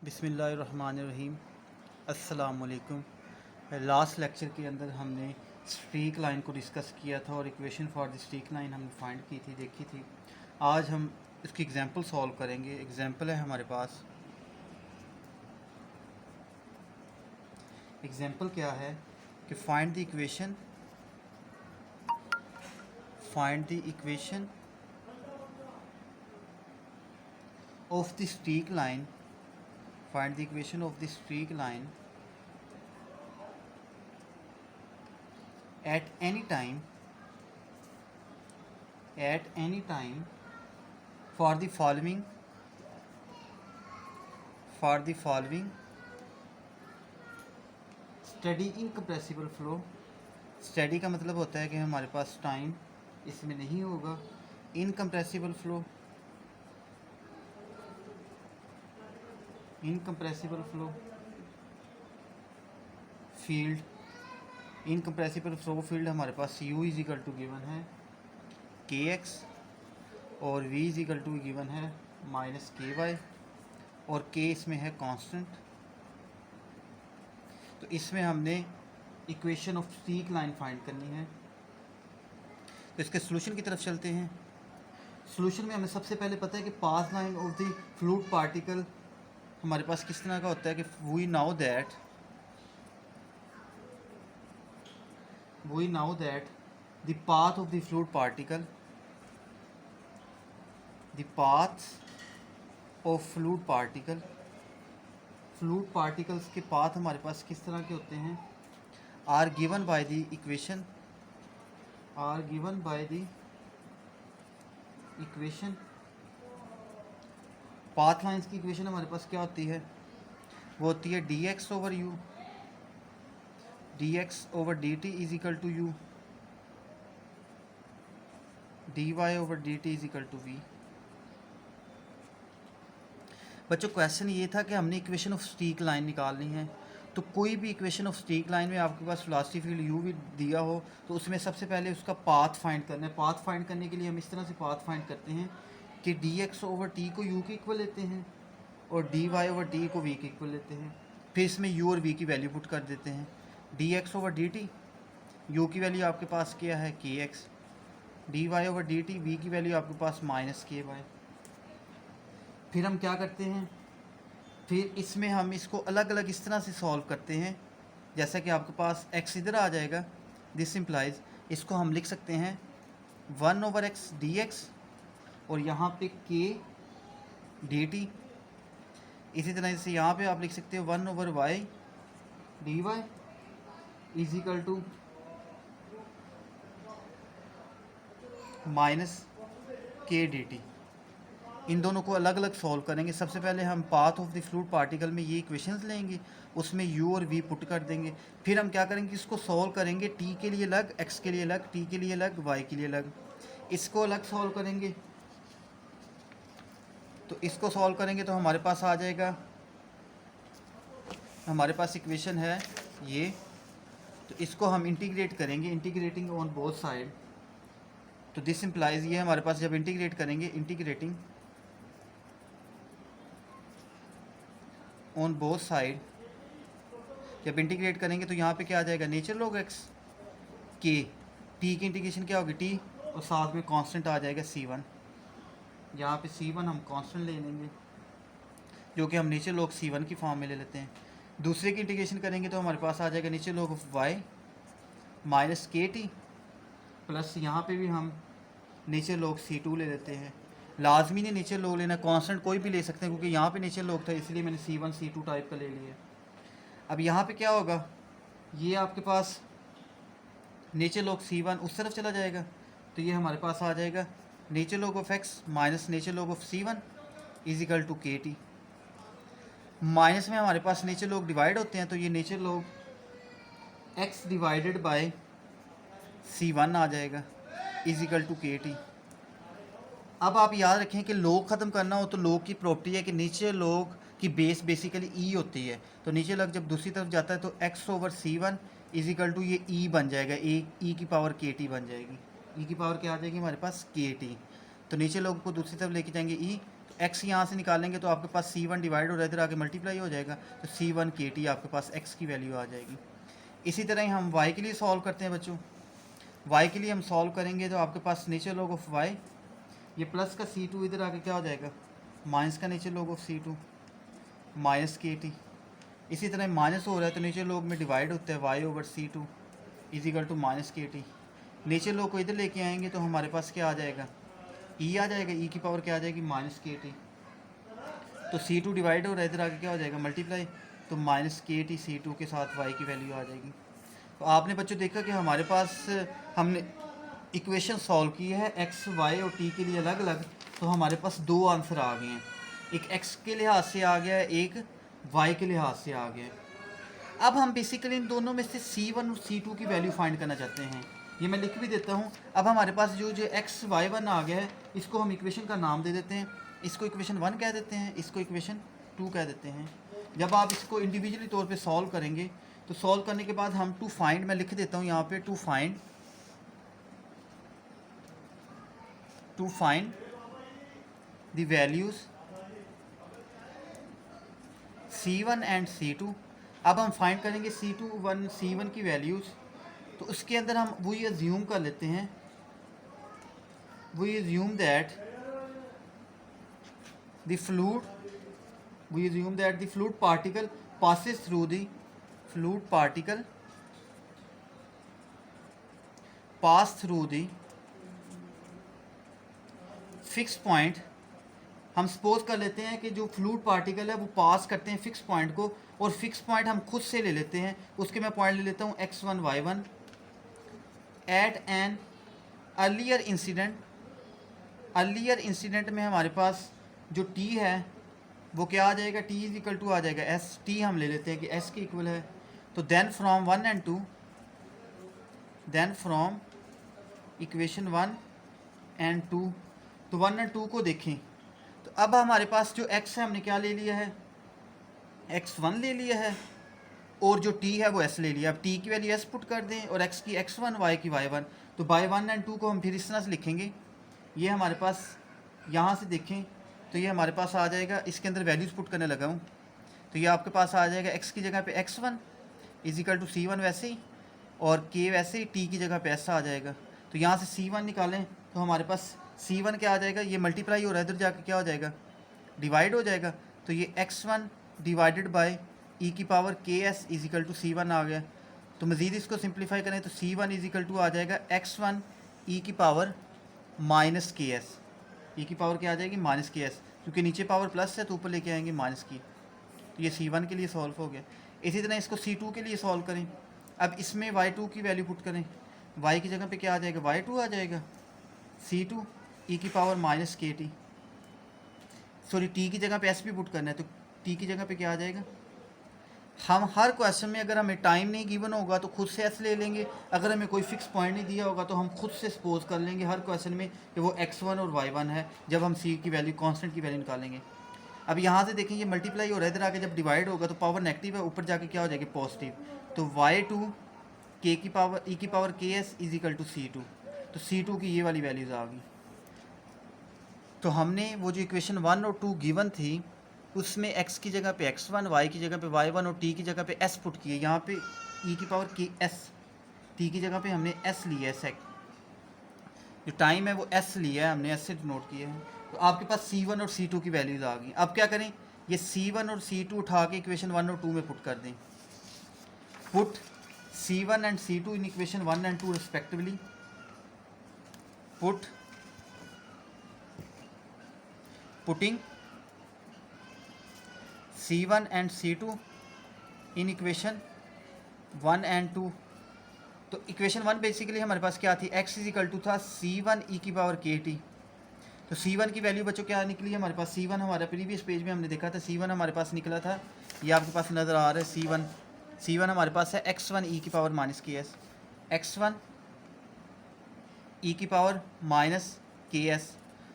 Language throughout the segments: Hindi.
बिस्मिल्लाहिर्रहमानिर्रहीम। अस्सलाम वालेकुम। लास्ट लेक्चर के अंदर हमने स्ट्रीक लाइन को डिस्कस किया था और equation for the streak line हमने फाइंड की थी, देखी थी। आज हम इसकी एग्जांपल सॉल्व करेंगे। एग्जांपल है हमारे पास। एग्जांपल क्या है कि find the equation of the streak line find the equation of the streak line at any time for the following steady incompressible flow। steady का मतलब होता है कि हमारे पास टाइम इसमें नहीं होगा। इनकम्प्रेसिबल फ्लो फील्ड हमारे पास u is equal to given है kx और v is equal to given है माइनस ky और k इसमें है कांस्टेंट। तो इसमें हमने equation of streak line find करनी है। तो इसके सोल्यूशन की तरफ चलते हैं। सोल्यूशन में हमें सबसे पहले पता है कि path line of the fluid particle हमारे पास किस तरह का होता है कि we know that the path of the fluid particle fluid particles के पाथ हमारे पास किस तरह के होते हैं, are given by the equation path lines की इक्वेशन हमारे पास क्या होती है, वो होती है dx over dt is equal to u, dy over dt is equal to v। बच्चों क्वेश्चन ये था कि हमने इक्वेशन ऑफ स्ट्रीक लाइन निकालनी है। तो कोई भी इक्वेशन ऑफ स्ट्रीक लाइन में आपके पास वेलोसिटी फील्ड u भी दिया हो तो उसमें सबसे पहले उसका पाथ फाइंड करना है। पाथ फाइंड करने के लिए हम इस तरह से पाथ फाइंड करते हैं कि dx ओवर t को u के इक्वल लेते हैं और dy ओवर d को v के इक्वल लेते हैं। फिर इसमें u और v की वैल्यू पुट कर देते हैं। dx ओवर dt, u की वैल्यू आपके पास क्या है kx, dy over dt, v की वैल्यू आपके पास माइनस ky। फिर हम क्या करते हैं, फिर इसमें हम इसको अलग अलग इस तरह से सॉल्व करते हैं जैसा कि आपके पास x इधर आ जाएगा। दिस इम्प्लाइज इसको हम लिख सकते हैं 1 ओवर x dx और यहाँ पे k dt। इसी तरह से यहाँ पे आप लिख सकते हो 1 over y dy is equal to minus k dt। इन दोनों को अलग अलग सॉल्व करेंगे। सबसे पहले हम path of the fluid particle में ये इक्वेशंस लेंगे, उसमें u और v पुट कर देंगे। फिर हम क्या करेंगे, इसको सॉल्व करेंगे t के लिए अलग, x के लिए अलग, t के लिए अलग, y के लिए अलग। इसको अलग सॉल्व करेंगे तो हमारे पास आ जाएगा, हमारे पास इक्वेशन है ये। तो इसको हम इंटीग्रेट करेंगे, इंटीग्रेटिंग ऑन बोथ साइड। तो दिस इम्प्लाइज ये हमारे पास जब इंटीग्रेट करेंगे, इंटीग्रेटिंग ऑन बोथ साइड, जब इंटीग्रेट करेंगे तो यहाँ पे क्या आ जाएगा, नेचर लॉग x के t की इंटीग्रेशन क्या होगी t और साथ में कांस्टेंट आ जाएगा c1। यहाँ पे c1 हम कांस्टेंट ले लेंगे जो कि हम नेचर लॉग c1 की फॉर्म में ले लेते हैं। दूसरे की इंटीग्रेशन करेंगे तो हमारे पास आ जाएगा nature log of y minus K T plus यहाँ पे भी हम नेचर लॉग c2 ले लेते हैं। लाजमी ने नेचर लॉग लेना, कांस्टेंट कोई भी ले सकते हैं क्योंकि यहाँ पे नेचर लॉग था इसलिए मैंने c1 c2 टाइप का ले लिया। अब यहाँ पे क्या होगा, ये आपके पास नेचर लॉग c1 उस तरफ चला जाएगा तो ये हमारे पास आ जाएगा nature log of x minus nature log of c1 is equal to K T. Minus में हमारे पास नेचर लॉग डिवाइड होते हैं तो ये nature log x divided by c1 आ जाएगा is equal to K T. अब आप याद रखें कि लॉग ख़त्म करना हो तो लॉग की प्रॉपर्टी है कि नीचे लॉग की बेस बेसिकली e होती है। तो नीचे लॉग जब दूसरी तरफ जाता है तो x over c1 is equal to ये e बन जाएगा, e की पावर kt बन जाएगी। e की पावर क्या आ जाएगी हमारे पास kt। तो नीचे लॉग को दूसरी तरफ लेके जाएंगे e, तो x यहाँ से निकालेंगे तो आपके पास C1 डिवाइड हो रहा है, इधर आके मल्टीप्लाई हो जाएगा, तो C1 KT आपके पास x की वैल्यू आ जाएगी। इसी तरह ही हम y के लिए सॉल्व करते हैं बच्चों। y के लिए हम सॉल्व करेंगे तो आपके पास नेचर लॉग ऑफ y, ये प्लस का C2 इधर आके क्या हो जाएगा, माइनस का nature log of C2 minus KT। इसी तरह माइनस हो रहा है तो नेचर लॉग में डिवाइड होता है y over C2 is equal to minus KT। Nature log को इधर लेके आएंगे तो हमारे पास क्या आ जाएगा, e आ जाएगा, e की पावर क्या आ जाएगी, माइनस KT। तो C2 डिवाइड हो रहा है, इधर आके क्या हो जाएगा, मल्टीप्लाई, तो माइनस KT C2 के साथ y की वैल्यू आ जाएगी। तो आपने बच्चों देखा कि हमारे पास हमने इक्वेशन सॉल्व की है x, y और t के लिए अलग अलग, तो हमारे पास दो आंसर आ गए हैं, एक x के लिहाज से आ गया है, एक y के लिहाज से आ गया है। अब हम बेसिकली इन दोनों में से C1 और C2 की वैल्यू फाइंड करना चाहते हैं, ये मैं लिख भी देता हूँ। अब हमारे पास जो x y1 आ गया है, इसको हम इक्वेशन का नाम दे देते हैं, इसको इक्वेशन 1 कह देते हैं, इसको इक्वेशन 2 कह देते हैं। जब आप इसको इंडिविजुअली तौर पे सॉल्व करेंगे तो सॉल्व करने के बाद हम टू फाइंड, मैं लिख देता हूँ यहाँ पे, to find the values C1 and C2। अब हम फाइंड करेंगे C1 की वैल्यूज़, तो उसके अंदर हम वो ये अज्यूम कर लेते हैं, we assume that the fluid particle passes through the fixed point। हम सपोज कर लेते हैं कि जो फ्लूइड पार्टिकल है वो पास करते हैं फिक्स पॉइंट को, और फिक्स पॉइंट हम खुद से ले लेते हैं, उसके मैं पॉइंट ले लेता हूँ x1 y1 eight an earlier incident में हमारे पास जो t है वो क्या आ जाएगा, t इज इक्वल टू आ जाएगा s, t हम ले लेते हैं कि s के इक्वल है। तो देन फ्रॉम इक्वेशन 1 एंड 2, तो 1 और 2 को देखें तो अब हमारे पास जो x है हमने क्या ले लिया है, x1 ले लिया है, और जो t है वो s ले लिया। अब t की वैल्यू s पुट कर दें और x की x1 y की y1, तो बाय 1 एंड 2 को हम फिर इस तरह से लिखेंगे। ये हमारे पास यहाँ से देखें तो ये हमारे पास आ जाएगा, इसके अंदर वैल्यूज़ पुट करने लगा हूँ, तो ये आपके पास आ जाएगा x की जगह पे x1 is equal to C1 वैसे ही, और k वैसे ही, t की जगह पे s आ जाएगा। तो यहाँ से C1 निकालें तो हमारे पास C1 क्या आ जाएगा, ये मल्टीप्लाई हो रहा है, इधर जाके क्या हो जाएगा, डिवाइड हो जाएगा, तो ये x1 डिवाइडेड बाय e की power ks is equal to C1 आ गया। तो मज़ीद इसको सिंप्लीफाई करें तो C1 इज इक्वल टू आ जाएगा x1 e की पावर माइनस ks, e की पावर क्या आ जाएगी, माइनस ks, क्योंकि नीचे पावर प्लस है तो ऊपर लेके आएंगे माइनस की। तो ये C1 के लिए सॉल्व हो गया। इसी तरह इसको C2 के लिए सॉल्व करें। अब इसमें y2 की वैल्यू पुट करें, y की जगह पे क्या आ जाएगा, y2 आ जाएगा, C2 e की power minus KT, sorry t की जगह पे s भी पुट करना है, तो t की जगह पे क्या आ जाएगा। हम हर क्वेश्चन में अगर हमें टाइम नहीं गिवन होगा तो खुद से s ले लेंगे, अगर हमें कोई फिक्स पॉइंट नहीं दिया होगा तो हम खुद से सपोज कर लेंगे हर क्वेश्चन में कि वो x1 और y1 है, जब हम c की वैल्यू कांस्टेंट की वैल्यू निकालेंगे। अब यहाँ से देखें ये मल्टीप्लाई हो रहा है, इधर आके जब डिवाइड होगा तो पावर नेगेटिव है, ऊपर जाके क्या हो जाएगी, पॉजिटिव, तो y2 k की पावर e की power ks is equal to C2, तो C2 की ये वाली वैल्यूज़ आ गई। तो हमने वो जो इक्वेशन 1 और 2 गिवन थी उसमें x की जगह पे x1, y की जगह पे y1 और t की जगह पे s पुट किए, यहाँ पे e की पावर ks, t की जगह पे हमने s लिया है, सेक जो टाइम है वो s लिया है हमने, s से नोट किया है। तो आपके पास C1 और C2 की वैल्यूज़ आ गई। अब क्या करें, ये C1 और C2 उठा के इक्वेशन 1 और 2 में पुट कर दें, put C1 and C2 in equation 1 and 2 respectively, putting C1 and C2 in equation 1 and 2। तो इक्वेशन 1 बेसिकली हमारे पास क्या थी, x इज इक्वल टू था C1 e की पावर KT। तो C1 की वैल्यू बच्चों क्या निकली हमारे पास, C1 हमारा प्रीवियस पेज में हमने देखा था, C1 हमारे पास निकला था, ये आपके पास नज़र आ रहा है, C1 हमारे पास है x1 e की power minus ks, x1 e की पावर माइनस ks,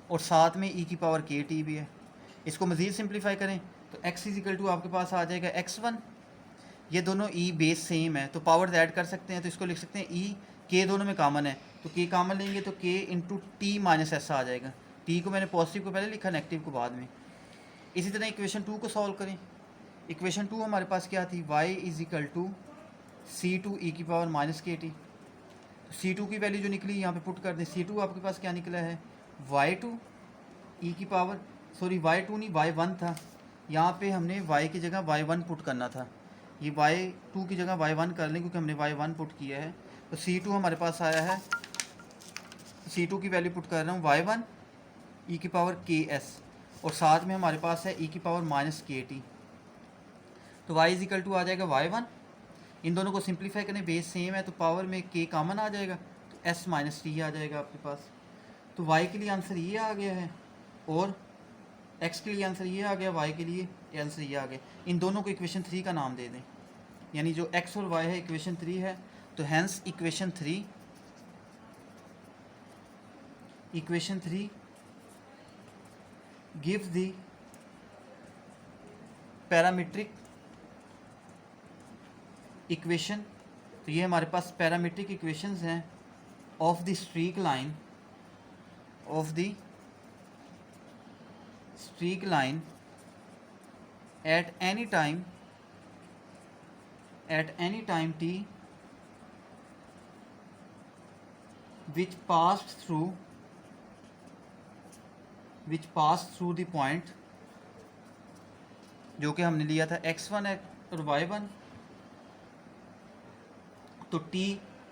और साथ में e की पावर KT भी है। इसको मज़ीद सिंप्लीफाई करें तो x इज इक्वल टू आपके पास आ जाएगा x1, ये दोनों e बेस सेम है तो पावर ऐड कर सकते हैं, तो इसको लिख सकते हैं e, k दोनों में कॉमन है तो k कॉमन लेंगे तो k into T minus s आ जाएगा, टी को मैंने पॉजिटिव को पहले लिखा, नेगेटिव को बाद में। इसी तरह इक्वेशन 2 को सॉल्व करें। इक्वेशन 2 हमारे पास क्या थी, y is equal to C2 e की पावर माइनस के टी। तो C2 की वैल्यू जो निकली यहाँ पे पुट कर दें। C2 आपके पास क्या निकला है, y2 e की पावर, सॉरी y2 नहीं y1 था, यहाँ पे हमने y की जगह y1 पुट करना था। ये y2 की जगह y1 कर लें क्योंकि हमने y1 पुट किया है। तो C2 हमारे पास आया है, C2 की वैल्यू पुट कर रहा हूँ y1 e की पावर ks, और साथ में हमारे पास है e की पावर माइनस के टी। तो y इज इक्वल टू आ जाएगा y1, इन दोनों को सिंप्लीफाई करें, बेस सेम है तो पावर में k कॉमन आ जाएगा, तो s माइनस टी आ जाएगा आपके पास। तो y के लिए आंसर ये आ गया है, और x के लिए आंसर ये आ गया, y के लिए आंसर ये आ गया। इन दोनों को इक्वेशन 3 का नाम दे दें, यानी जो x और y है इक्वेशन 3 है। तो hence equation 3 gives the parametric equation. तो ये हमारे पास पैरामीट्रिक इक्वेशंस हैं of the streak line at any time t which passed through the point जो कि हमने लिया था x1 और y1। तो t,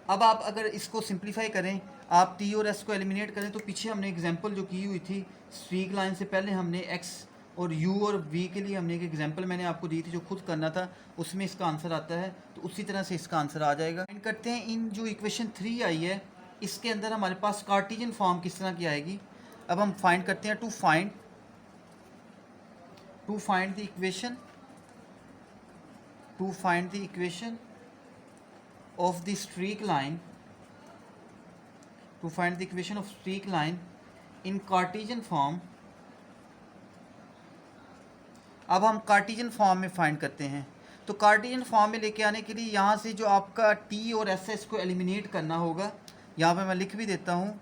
अब आप अगर इसको सिंप्लीफाई करें, आप t और s को एलिमिनेट करें, तो पीछे हमने एग्जांपल जो की हुई थी स्ट्रीक लाइन से पहले हमने x और u और v के लिए हमने एक एग्जांपल मैंने आपको दी थी जो खुद करना था, उसमें इसका आंसर आता है। तो उसी तरह से इसका आंसर आ जाएगा। फाइंड करते हैं इन जो इक्वेशन 3 आई है इसके अंदर हमारे पास कार्टेशियन फॉर्म किस तरह की आएगी। अब हम फाइंड करते हैं to find the equation of the streak line in Cartesian form। अब हम कार्टेशियन फॉर्म में फाइंड करते हैं। तो कार्टेशियन फॉर्म में लेके आने के लिए यहाँ से जो आपका t और s को एलिमिनेट करना होगा, यहाँ पे मैं लिख भी देता हूँ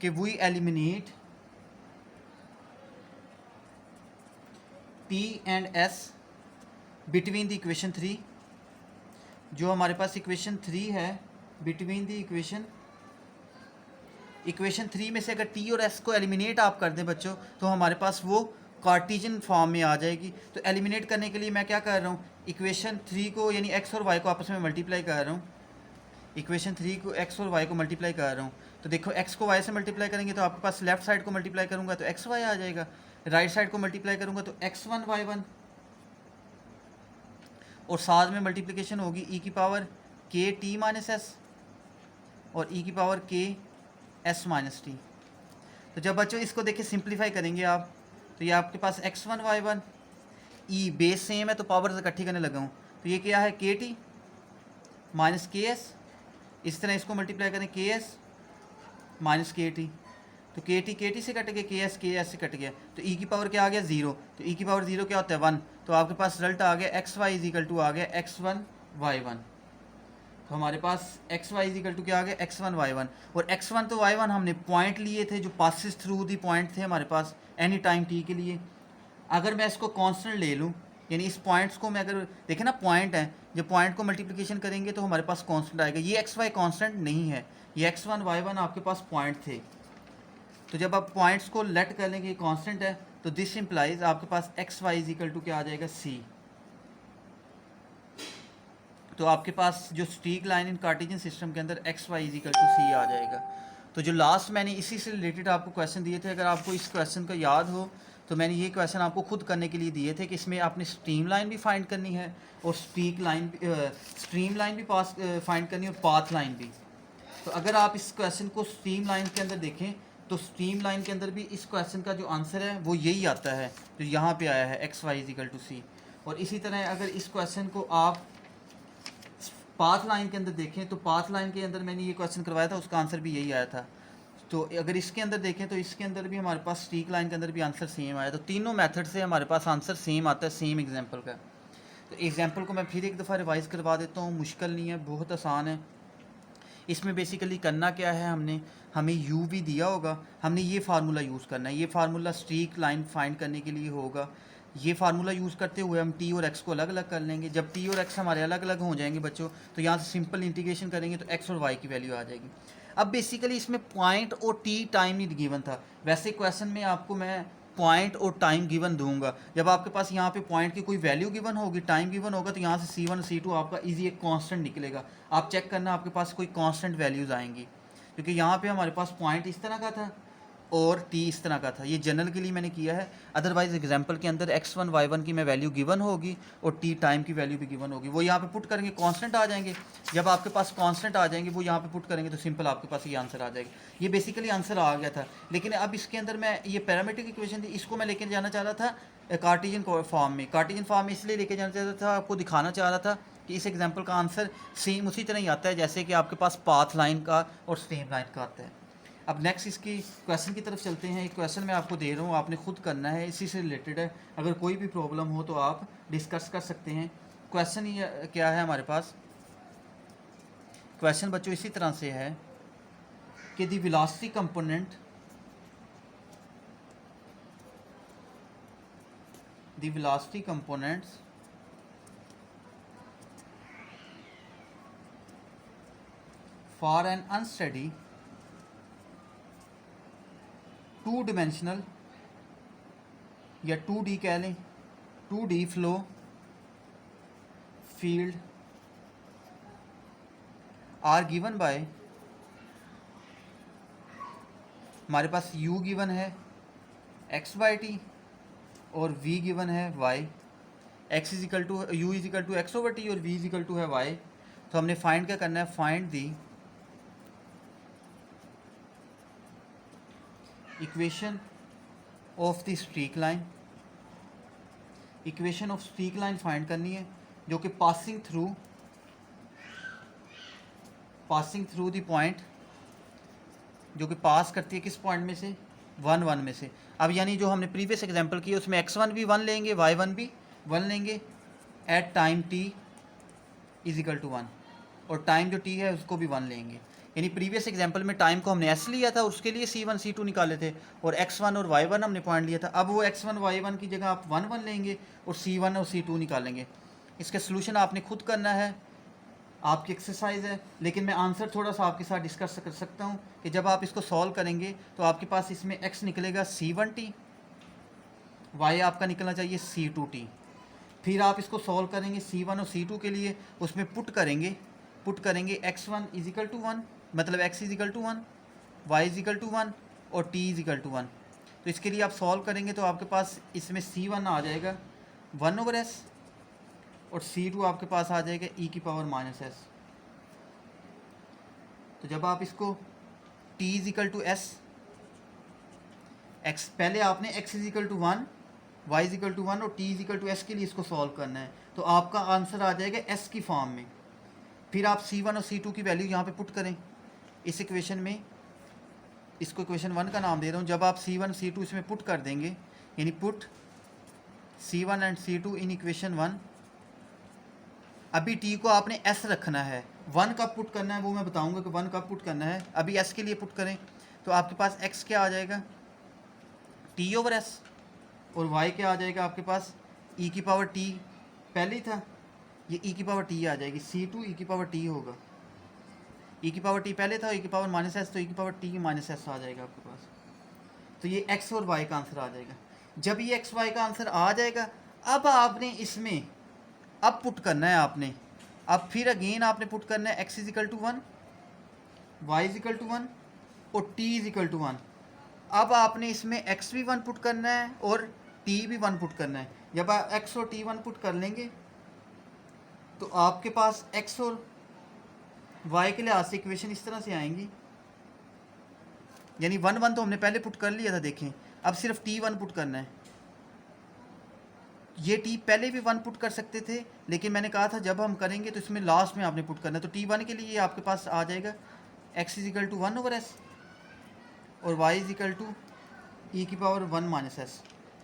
कि we eliminate t and s between the equation 3। जो हमारे पास इक्वेशन 3 है, बिटवीन द इक्वेशन 3 में से अगर t और s को एलिमिनेट आप कर दें बच्चों, तो हमारे पास वो कार्टेशियन फॉर्म में आ जाएगी। तो एलिमिनेट करने के लिए मैं क्या कर रहा हूँ, इक्वेशन 3 को यानी x और y को आपस में मल्टीप्लाई कर रहा हूँ। इक्वेशन 3 को x और y को मल्टीप्लाई कर रहा हूँ। तो देखो x को y से मल्टीप्लाई करेंगे तो आपके पास लेफ्ट साइड को मल्टीप्लाई करूँगा तो xy आ जाएगा, राइट साइड को मल्टीप्लाई करूँगा तो x1 y1, और साथ में मल्टीप्लिकेशन होगी e की power k t minus s और e की power k s minus T. तो जब बच्चों इसको देखिए सिंप्लीफाई करेंगे आप, तो ये आपके पास x1 y1, e base same है तो पावर से इकट्ठी करने लगा हूँ, तो ये क्या है के टी माइनस के एस। इस तरह इसको मल्टीप्लाई करें के एस माइनस के टी, तो के टी से कट गया, के एस से कट गया, तो e की पावर क्या आ गया 0। तो e की पावर 0 क्या होता है 1, तो आपके पास रिजल्ट आ गया x y is equal to आ गया x1 y1। तो हमारे पास x y is equal to क्या आ गया x1 y1, और x1 तो y1 हमने पॉइंट लिए थे जो पासिस थ्रू दी पॉइंट थे हमारे पास एनी टाइम t के लिए। अगर मैं इसको कांस्टेंट ले लूँ, यानी इस पॉइंट्स को मैं अगर देखें ना पॉइंट है, जब पॉइंट को मल्टीप्लिकेशन करेंगे तो हमारे पास कांस्टेंट आएगा। ये एक्स वाई कांस्टेंट नहीं है, ये x1 y1 आपके पास पॉइंट थे। तो जब आप पॉइंट्स को लेट कर लेंगे कांस्टेंट है, तो दिस इम्प्लाइज आपके पास x y is equal to क्या आ जाएगा c। तो आपके पास जो straight line in Cartesian system के अंदर x y is equal to c आ जाएगा। तो जो लास्ट मैंने इसी से रिलेटेड आपको क्वेश्चन दिए थे, अगर आपको इस क्वेश्चन का याद हो तो मैंने ये क्वेश्चन आपको खुद करने के लिए दिए थे कि इसमें आपने स्ट्रीम लाइन भी फाइंड करनी है और स्ट्रीम लाइन भी पास फाइंड करनी है और पाथ लाइन भी। तो अगर आप इस क्वेश्चन को स्ट्रीम लाइन के अंदर देखें तो स्ट्रीम लाइन के अंदर भी इस क्वेश्चन का जो आंसर है वो यही आता है जो यहाँ पे आया है x y is equal to c. और इसी तरह अगर इस क्वेश्चन को आप पाथ लाइन के अंदर देखें तो पाथ लाइन के अंदर मैंने ये क्वेश्चन करवाया था, उसका आंसर भी यही आया था। तो अगर इसके अंदर देखें तो इसके अंदर भी हमारे पास स्ट्रीक लाइन के अंदर भी आंसर सेम आया। तो तीनों मेथड से हमारे पास आंसर सेम आता है, सेम एग्जांपल का। तो एग्जांपल को मैं फिर एक दफ़ा रिवाइज़ करवा देता हूँ, मुश्किल नहीं है, बहुत आसान है। इसमें बेसिकली करना क्या है, हमें u भी दिया होगा, हमने ये फार्मूला यूज़ करना है। ये फार्मूला स्ट्रीक लाइन फाइंड करने के लिए होगा। ये फार्मूला यूज़ करते हुए हम t और x को अलग अलग कर लेंगे। जब t और x हमारे अलग अलग हो जाएंगे बच्चों, तो यहाँ से सिंपल इंटीग्रेशन करेंगे तो x और y की वैल्यू आ जाएगी। अब बेसिकली इसमें पॉइंट और t टाइम नहीं गिवन था। वैसे क्वेश्चन में आपको मैं पॉइंट और टाइम गिवन दूंगा। जब आपके पास यहाँ पे पॉइंट की कोई वैल्यू गिवन होगी, टाइम गिवन होगा, तो यहाँ से C1 C2 आपका इजी एक कांस्टेंट निकलेगा। आप चेक करना आपके पास कोई कांस्टेंट वैल्यूज़ आएंगी, क्योंकि यहाँ पे हमारे पास पॉइंट इस तरह का था और t इस तरह का था। ये जनरल के लिए मैंने किया है, अदरवाइज एग्जांपल के अंदर x1 y1 की मैं वैल्यू गिवन होगी और t टाइम की वैल्यू भी गिवन होगी। वो यहाँ पे पुट करेंगे, कांस्टेंट आ जाएंगे। जब आपके पास कांस्टेंट आ जाएंगे वो यहाँ पे पुट करेंगे तो सिंपल आपके पास ये आंसर आ जाएगा। ये बेसिकली आंसर आ गया था। लेकिन अब इसके अंदर मैं ये पैरामीट्रिक इक्वेशन थी, इसको मैं लेके जाना चाह रहा था कार्टेशियन फॉर्म में। कार्टेशियन फॉर्म में इसलिए लेके जाना चाह रहा था, आपको दिखाना चाह रहा था कि इस एग्जाम्पल का आंसर सेम उसी तरह ही आता है जैसे कि आपके पास पाथ लाइन का और स्ट्रीम लाइन का आता है। अब नेक्स्ट इसकी क्वेश्चन की तरफ चलते हैं। एक क्वेश्चन मैं आपको दे रहा हूँ, आपने खुद करना है, इसी से रिलेटेड है। अगर कोई भी प्रॉब्लम हो तो आप डिस्कस कर सकते हैं। क्वेश्चन ये क्या है हमारे पास, क्वेश्चन बच्चों इसी तरह से है कि the velocity components for an unsteady two dimensional या 2D कह लें, 2D flow field are given by, हमारे पास u गिवन है x/t और v गिवन है y। x is equal to u is equal to x/t और v इजिकल टू है y। तो हमने फाइंड क्या करना है, find the equation of the streak line. Equation of streak line find करनी है जो कि पासिंग थ्रू द पॉइंट, जो कि पास करती है किस पॉइंट में से, 1 1 में से। अब यानी जो हमने प्रीवियस एग्जांपल की उसमें x1 भी 1 लेंगे, y1 भी 1 लेंगे at time t equal to 1, और टाइम जो t है उसको भी 1 लेंगे। यानी प्रीवियस एग्जांपल में टाइम को हमने s लिया था, उसके लिए C1 C2 निकाले थे, और x1 और y1 हमने पॉइंट लिया था। अब वो x1 y1 की जगह आप 1 1 लेंगे और C1 और C2 निकालेंगे। इसका सोल्यूशन आपने खुद करना है, आपकी एक्सरसाइज है, लेकिन मैं आंसर थोड़ा सा आपके साथ डिस्कस कर सकता हूँ कि जब आप इसको सॉल्व करेंगे तो आपके पास इसमें x निकलेगा C1t, y आपका निकलना चाहिए C2t। फिर आप इसको सॉल्व करेंगे C1 और C2 के लिए, उसमें पुट करेंगे x1 इजिकल टू 1, मतलब x is equal to 1, y equal to 1 और t इजिकल टू 1। तो इसके लिए आप सॉल्व करेंगे तो आपके पास इसमें C1 आ जाएगा 1/s और C2 आपके पास आ जाएगा e⁻⁻s। तो जब आप इसको t equal to s, x पहले आपने x is equal to 1, y equal to 1 और t इजिकल टू s के लिए इसको सॉल्व करना है, तो आपका आंसर आ जाएगा s की फॉर्म में। फिर आप C1 और C2 की वैल्यू यहाँ पे पुट करें इस इक्वेशन में, इसको इक्वेशन 1 का नाम दे रहा हूँ। जब आप C1 C2 इसमें पुट कर देंगे, यानी put C1 and C2 in equation 1, अभी t को आपने s रखना है, 1 कब पुट करना है वो मैं बताऊंगा कि 1 कब पुट करना है। अभी s के लिए पुट करें तो आपके पास x क्या आ जाएगा, t/s, और y क्या आ जाएगा आपके पास e⁻t, पहले ही था, ये e⁻t आ जाएगी, C2 e⁻t होगा, e⁻t पहले था, e⁻⁻s, तो e⁻t⁻s आ जाएगा आपके पास। तो ये x और y का आंसर आ जाएगा। जब ये x y का आंसर आ जाएगा, अब आपने इसमें अब पुट करना है आपने, अब फिर अगेन आपने पुट करना है x is equal to 1, y equal to 1 और t इजिकल टू 1। अब आपने इसमें x भी 1 पुट करना है और t भी 1 पुट करना है। जब आप x और t 1 पुट कर लेंगे तो आपके पास x और y के लिहाज से इक्वेशन इस तरह से आएंगी, यानी 1 1 तो हमने पहले पुट कर लिया था, देखें अब सिर्फ t 1 पुट करना है। ये t पहले भी 1 पुट कर सकते थे, लेकिन मैंने कहा था जब हम करेंगे तो इसमें लास्ट में आपने पुट करना है। तो t1 के लिए आपके पास आ जाएगा x इजिकल टू 1/s और y इजिकल टू e⁻⁻s।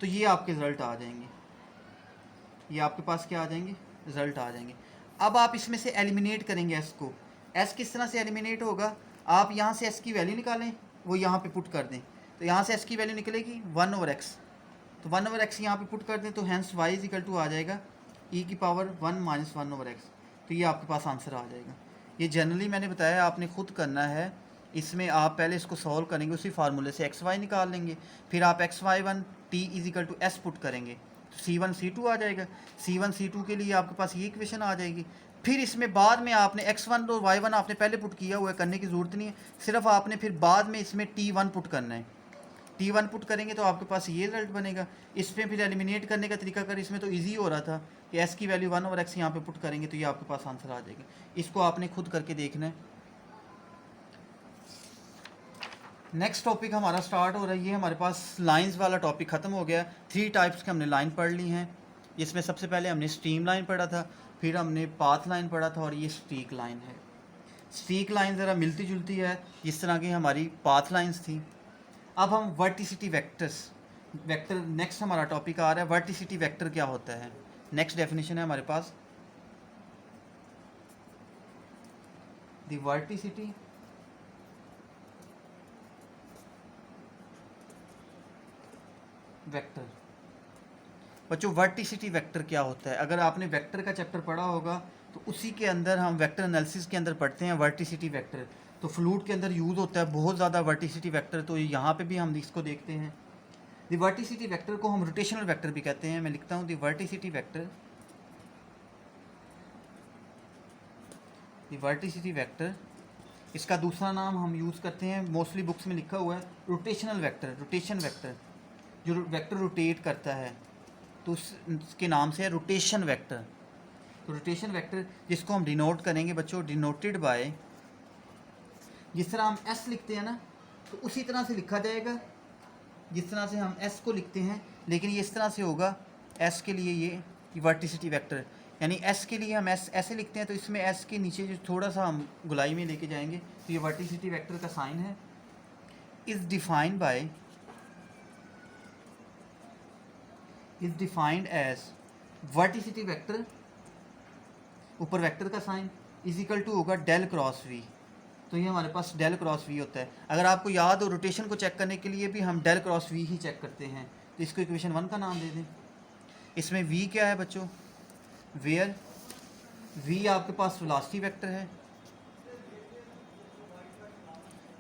तो ये आपके रिज़ल्ट आ जाएंगे, ये आपके पास क्या आ जाएंगे, रिज़ल्ट आ जाएंगे। अब आप इसमें से एलिमिनेट करेंगे s को, एस किस तरह से एलिमिनेट होगा, आप यहाँ से एस की वैल्यू निकालें, वो यहाँ पे पुट कर दें, तो यहाँ से एस की वैल्यू निकलेगी 1/x, तो 1/x यहाँ पे पुट कर दें, तो hence y is equal to आ जाएगा e की पावर 1 माइनस 1/x, तो ये आपके पास आंसर आ जाएगा। ये जनरली मैंने बताया आपने खुद करना है, इसमें आप पहले इसको सॉल्व करेंगे, उसी फार्मूले से एक्स वाई निकाल लेंगे, फिर आप x y1 t is equal to S put करेंगे, तो C1 C2 आ जाएगा। C1 C2 के लिए आपके पास ये इक्वेशन आ जाएगी। फिर इसमें बाद में आपने x1 और y1 आपने पहले पुट किया हुआ है, करने की ज़रूरत नहीं है, सिर्फ आपने फिर बाद में इसमें t1 पुट करना है। t1 पुट करेंगे तो आपके पास ये रिजल्ट बनेगा। इसमें फिर एलिमिनेट करने का तरीका कर, इसमें तो ईजी हो रहा था कि s की वैल्यू 1/x यहाँ पे पुट करेंगे तो ये आपके पास आंसर आ जाएगा। इसको आपने खुद करके देखना है। नेक्स्ट टॉपिक हमारा स्टार्ट हो रही है, हमारे पास लाइंस वाला टॉपिक ख़त्म हो गया। 3 टाइप्स के हमने लाइन पढ़ ली हैं। इसमें सबसे पहले हमने स्ट्रीम लाइन पढ़ा था, फिर हमने पाथ लाइन पढ़ा था, और ये स्ट्रीक लाइन है। स्ट्रीक लाइन ज़रा मिलती जुलती है जिस तरह की हमारी पाथ लाइंस थी। अब हम वर्टिसिटी वेक्टर नेक्स्ट हमारा टॉपिक आ रहा है। वर्टिसिटी वेक्टर क्या होता है, नेक्स्ट डेफिनेशन है हमारे पास, द वर्टिसिटी वेक्टर। बच्चों वर्टिसिटी वेक्टर क्या होता है, अगर आपने वेक्टर का चैप्टर पढ़ा होगा तो उसी के अंदर हम वेक्टर एनालिसिस के अंदर पढ़ते हैं वर्टिसिटी वेक्टर। तो फ्लूइड के अंदर यूज़ होता है बहुत ज़्यादा वर्टिसिटी वेक्टर, तो यहाँ पे भी हम इसको देखते हैं। द वर्टिसिटी वेक्टर को हम रोटेशनल वेक्टर भी कहते हैं। मैं लिखता हूँ द वर्टिसिटी वेक्टर, द वर्टिसिटी वेक्टर। इसका दूसरा नाम हम यूज़ करते हैं, मोस्टली बुक्स में लिखा हुआ है रोटेशनल वेक्टर, रोटेशन वेक्टर, जो वेक्टर रोटेट करता है तो उसके नाम से है रोटेशन वेक्टर। तो रोटेशन वेक्टर जिसको हम डिनोट करेंगे बच्चों, डिनोटेड बाय, जिस तरह हम एस लिखते हैं ना, तो उसी तरह से लिखा जाएगा जिस तरह से हम एस को लिखते हैं, लेकिन ये इस तरह से होगा। एस के लिए ये वर्टिसिटी वेक्टर, यानी एस के लिए हम एस ऐसे लिखते हैं, तो इसमें एस के नीचे जो थोड़ा सा हम गुलाई में लेके जाएंगे तो ये वर्टिसिटी वेक्टर का साइन है। Is defined by, is defined as vorticity vector, ऊपर वेक्टर का साइन, इज इक्वल टू होगा डेल क्रॉस वी। तो ये हमारे पास डेल क्रॉस वी होता है। अगर आपको याद हो रोटेशन को चेक करने के लिए भी हम डेल क्रॉस वी ही चेक करते हैं, तो इसको इक्वेशन 1 का नाम दे दें। इसमें वी क्या है बच्चों, वेयर वी आपके पास वेलोसिटी वेक्टर है,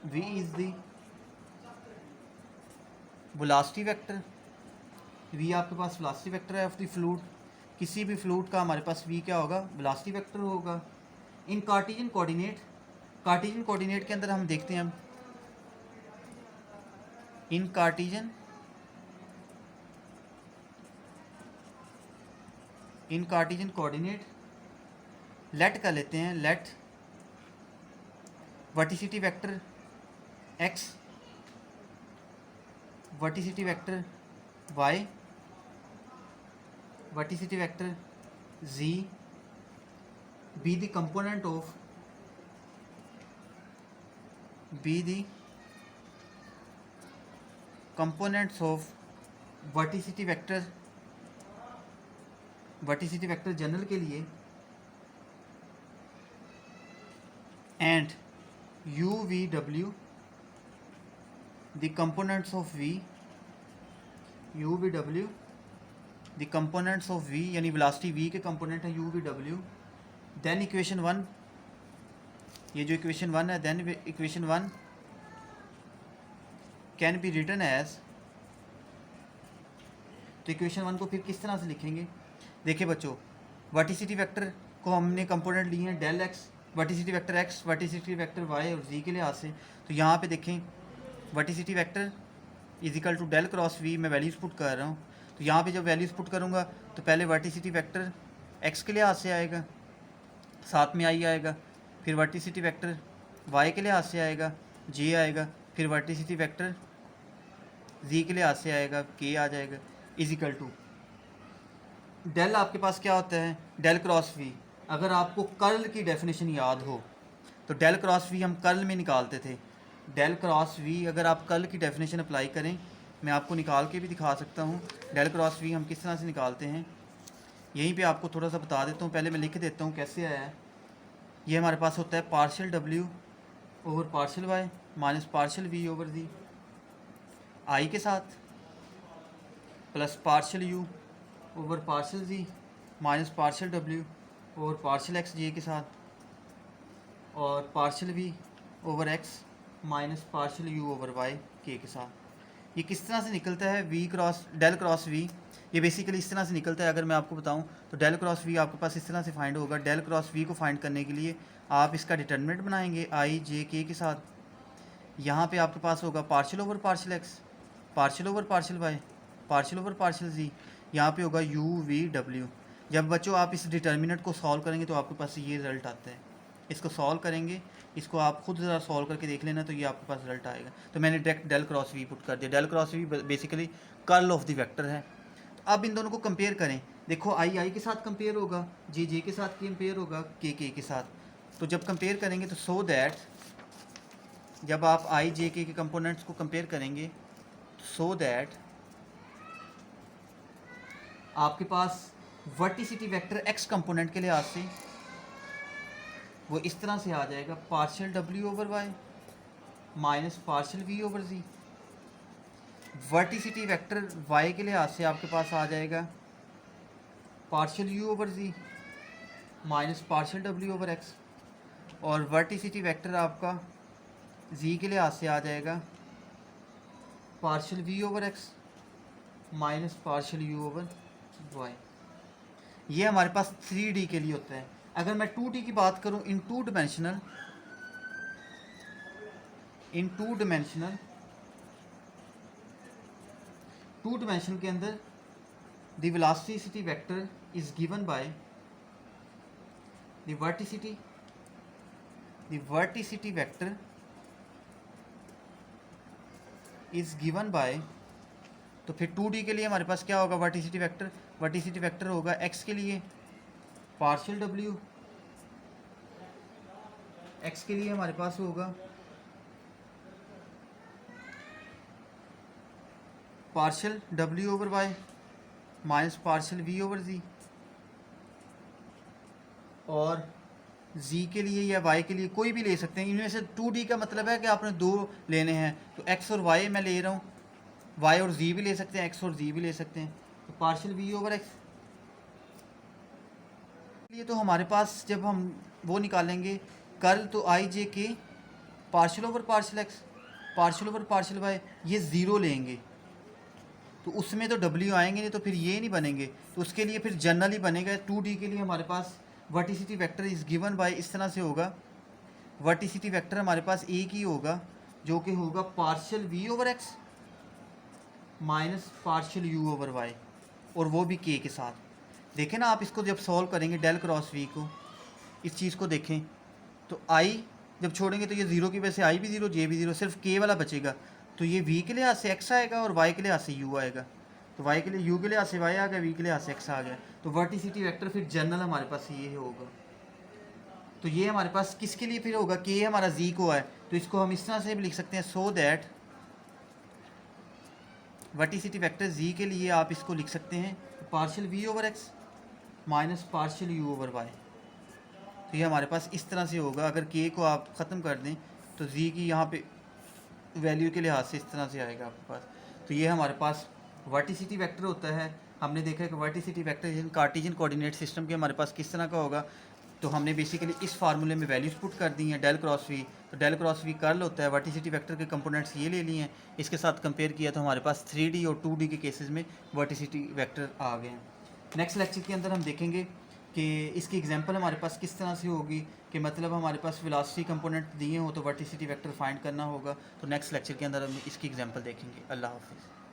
V is the velocity vector, V आपके पास वेलोसिटी वेक्टर है ऑफ द फ्लूइड। किसी भी फ्लूइड का हमारे पास वी क्या होगा, वेलोसिटी वेक्टर होगा। इन कार्टेशियन कोऑर्डिनेट, कार्टेशियन कोऑर्डिनेट के अंदर हम देखते हैं, इन कार्टेशियन कोऑर्डिनेट लेट कर लेते हैं, let vorticity vector X, vorticity vector Y, vorticity vector z be the component of components of vorticity vector general के लिए, and u v w the components of v, u v w the components of v, यानी वेलोसिटी v के कंपोनेंट है u v w। Then equation 1, ये जो इक्वेशन 1 है, then equation 1 can be written as, तो इक्वेशन 1 को फिर किस तरह से लिखेंगे, देखिए बच्चों वर्टिसिटी वेक्टर को हमने कंपोनेंट लिए हैं del X, vorticity vector X, vorticity vector Y और जी के लिहाज से। तो यहाँ पे देखें vorticity vector is equal to del cross V, मैं वैल्यूज़ पुट कर रहा हूँ। तो यहाँ पे जब वैल्यूज़ पुट करूँगा तो पहले वर्टिसिटी वेक्टर एक्स के लिहाज से आएगा, साथ में आई आएगा, फिर वर्टिसिटी वेक्टर वाई के लिहाज से आएगा, जे आएगा, फिर वर्टिसिटी वेक्टर जी के लिहाज से आएगा, के आ जाएगा, इज इक्वल टू डेल आपके पास क्या होता है, डेल क्रॉस वी। अगर आपको कर्ल की डेफिनेशन याद हो तो डेल क्रॉस वी हम कर्ल में निकालते थे। डेल क्रॉस वी अगर आप कर्ल की डेफिनेशन अप्लाई करें, मैं आपको निकाल के भी दिखा सकता हूँ डेल क्रॉस वी हम किस तरह से निकालते हैं। यहीं पे आपको थोड़ा सा बता देता हूँ, पहले मैं लिख देता हूँ कैसे आया है। ये हमारे पास होता है partial W over partial y minus partial we over d i के साथ, plus partial you over partial z minus partial W over partial x j के साथ, और partial we over x minus partial you over y के साथ। ये किस तरह से निकलता है, v cross del cross v, ये बेसिकली इस तरह से निकलता है। अगर मैं आपको बताऊं तो डेल क्रॉस वी आपके पास इस तरह से फाइंड होगा। डेल क्रॉस वी को फाइंड करने के लिए आप इसका डिटर्मिनेंट बनाएंगे आई जे के साथ। यहाँ पे आपके पास होगा partial over partial x, partial over partial y, partial over partial z, यहाँ पे होगा यू वी डब्ल्यू। जब बच्चों आप इस डिटर्मिनेंट को सॉल्व करेंगे तो आपके पास ये रिजल्ट आता है। इसको सॉल्व करेंगे, इसको आप खुद ज़रा सॉल्व करके देख लेना, तो ये आपके पास रिजल्ट आएगा। तो मैंने direct del cross V put कर दिया। Del cross V basically curl of the vector है। तो अब इन दोनों को कंपेयर करें। देखो आई के साथ कंपेयर होगा, जे के साथ कंपेयर होगा, के के साथ। तो जब कंपेयर करेंगे तो सो दैट जब आप आई जे के कंपोनेंट्स को कंपेयर करेंगे सो दैट आपके पास वर्टिसिटी वेक्टर एक्स कंपोनेंट के लिहाज से वो इस तरह से आ जाएगा, partial W over Y minus partial we over Z. Vorticity vector Y के लिहाज से आपके पास आ जाएगा partial you over Z minus partial W over X, और वर्टिसिटी वेक्टर आपका जी के लिहाज से आ जाएगा partial we over x minus partial you over Y. ये हमारे पास 3D के लिए होता है। अगर मैं 2D की बात करूं, इन टू डिमेंशनल के अंदर the velocity vector is given by the वर्टिसिटी vector is given by, तो फिर 2D के लिए हमारे पास क्या होगा, वर्टिसिटी वेक्टर होगा x के लिए पार्शियल w, x के लिए हमारे पास होगा partial w over y minus partial v over z, और z के लिए या y के लिए कोई भी ले सकते हैं। इनमें से 2D का मतलब है कि आपने दो लेने हैं, तो x और y मैं ले रहा हूँ, y और z भी ले सकते हैं, x और z भी ले सकते हैं। तो पार्शियल v ओवर x लिए तो हमारे पास जब हम वो निकालेंगे कर्ल, तो I J K partial over partial x partial over partial Y, ये ज़ीरो लेंगे तो उसमें तो डब्ल्यू आएंगे नहीं, तो फिर ये नहीं बनेंगे। तो उसके लिए फिर जनरली बनेगा 2D के लिए हमारे पास vorticity vector is given by, इस तरह से होगा। वर्टिसिटी वेक्टर हमारे पास एक ही होगा जो कि होगा partial we over x minus partial you over Y, और वो भी के साथ। देखें ना आप, इसको जब सॉल्व करेंगे डेल क्रॉस वी को, इस चीज़ को देखें तो आई जब छोड़ेंगे तो ये ज़ीरो की वजह से आई भी ज़ीरो जे भी ज़ीरो, सिर्फ के वाला बचेगा। तो ये वी के लिहाज से एक्स आएगा और वाई के लिहाज से यू आएगा। तो वाई के लिए यू के लिहाज से वाई आ गया, वी के लिहाज से एक्स आ गया। तो वर्टिसिटी वेक्टर फिर जनरल हमारे पास ये होगा। तो ये हमारे पास किसके लिए फिर होगा, के हमारा जी को है, तो इसको हम इस तरह से भी लिख सकते हैं, सो दैट वर्टिसिटी वेक्टर जी के लिए आप इसको लिख सकते हैं partial we over x minus partial you over Y. तो ये हमारे पास इस तरह से होगा। अगर के को आप ख़त्म कर दें तो जी की यहाँ पे वैल्यू के लिहाज से इस तरह से आएगा आपके पास। तो ये हमारे पास वर्टिसिटी वेक्टर होता है। हमने देखा है कि वर्टिसिटी वेक्टर कार्टेशियन कोऑर्डिनेट सिस्टम के हमारे पास किस तरह का होगा। तो हमने बेसिकली इस फार्मूले में वैल्यूज़ पुट कर दी हैं डेल क्रॉस वी। तो डेल क्रॉस वी कर्ल होता है, वर्टिसिटी वेक्टर के कंपोनेंट्स ये ले लिए हैं, इसके साथ कंपेयर किया तो हमारे पास 3D और 2D के केसेस में वर्टिसिटी वेक्टर आ गए हैं। नेक्स्ट लेक्चर के अंदर हम देखेंगे कि इसकी एग्जांपल हमारे पास किस तरह से होगी, कि मतलब हमारे पास वेलोसिटी कंपोनेंट दिए हो तो वर्टिसिटी वेक्टर फाइंड करना होगा। तो नेक्स्ट लेक्चर के अंदर हम इसकी एग्जांपल देखेंगे। अल्लाह हाफिज़।